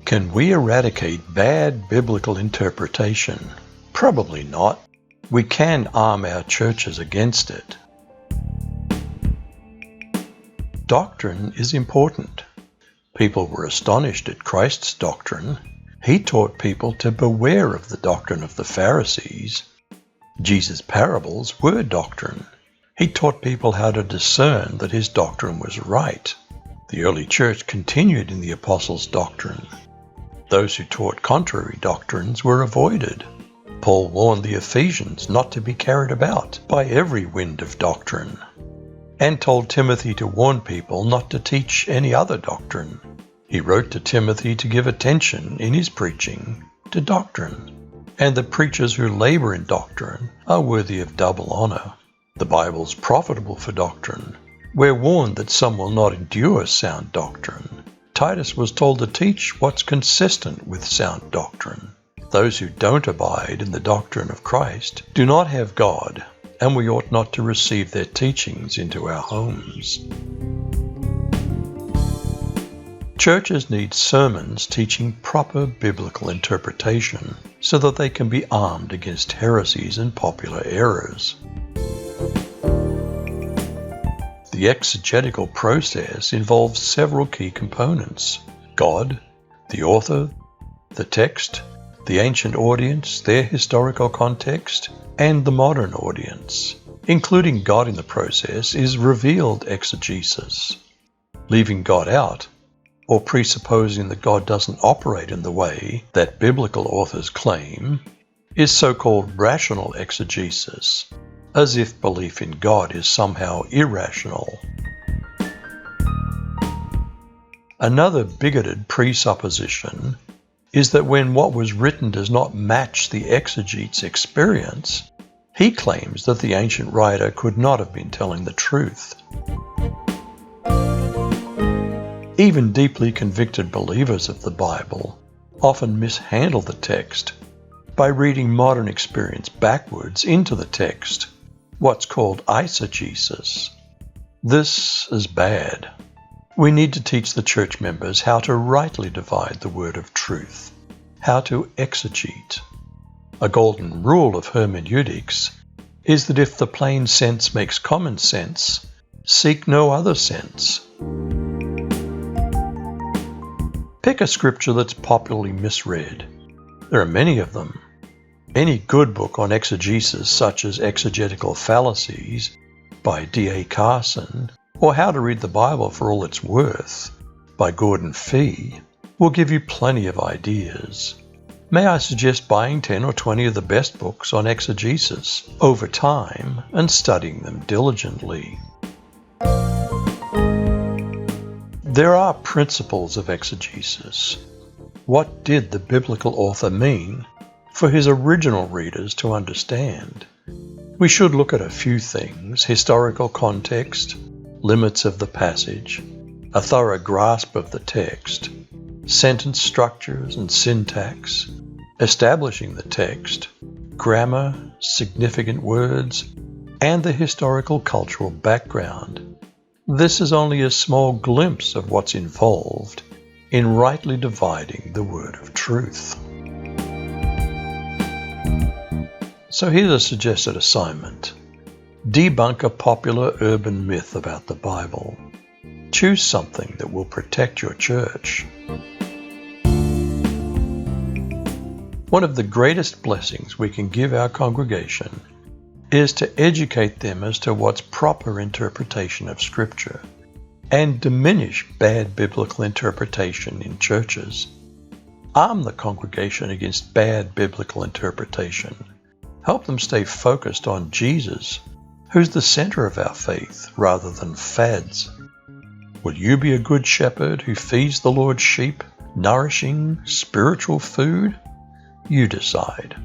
Can we eradicate bad biblical interpretation? Probably not. We can arm our churches against it. Doctrine is important. People were astonished at Christ's doctrine. He taught people to beware of the doctrine of the Pharisees. Jesus' parables were doctrine. He taught people how to discern that his doctrine was right. The early church continued in the apostles' doctrine. Those who taught contrary doctrines were avoided. Paul warned the Ephesians not to be carried about by every wind of doctrine, and told Timothy to warn people not to teach any other doctrine. He wrote to Timothy to give attention in his preaching to doctrine, and the preachers who labor in doctrine are worthy of double honor. The Bible's profitable for doctrine. We're warned that some will not endure sound doctrine. Titus was told to teach what's consistent with sound doctrine. Those who don't abide in the doctrine of Christ do not have God, and we ought not to receive their teachings into our homes. Churches need sermons teaching proper biblical interpretation so that they can be armed against heresies and popular errors. The exegetical process involves several key components: God, the author, the text, the ancient audience, their historical context, and the modern audience. Including God in the process is revealed exegesis. Leaving God out, or presupposing that God doesn't operate in the way that biblical authors claim, is so-called rational exegesis, as if belief in God is somehow irrational. Another bigoted presupposition is that when what was written does not match the exegete's experience, he claims that the ancient writer could not have been telling the truth. Even deeply convicted believers of the Bible often mishandle the text by reading modern experience backwards into the text, what's called eisegesis. This is bad. We need to teach the church members how to rightly divide the word of truth, how to exegete. A golden rule of hermeneutics is that if the plain sense makes common sense, seek no other sense. Pick a scripture that's popularly misread. There are many of them. Any good book on exegesis, such as Exegetical Fallacies by D.A. Carson, or How to Read the Bible for All It's Worth by Gordon Fee, will give you plenty of ideas. May I suggest buying 10 or 20 of the best books on exegesis over time and studying them diligently. There are principles of exegesis. What did the biblical author mean for his original readers to understand? We should look at a few things: historical context, limits of the passage, a thorough grasp of the text, sentence structures and syntax, establishing the text, grammar, significant words, and the historical cultural background. This is only a small glimpse of what's involved in rightly dividing the word of truth. So here's a suggested assignment. Debunk a popular urban myth about the Bible. Choose something that will protect your church. One of the greatest blessings we can give our congregation is to educate them as to what's proper interpretation of Scripture and diminish bad biblical interpretation in churches. Arm the congregation against bad biblical interpretation. Help them stay focused on Jesus, who's the center of our faith, rather than fads. Will you be a good shepherd who feeds the Lord's sheep, nourishing spiritual food? You decide.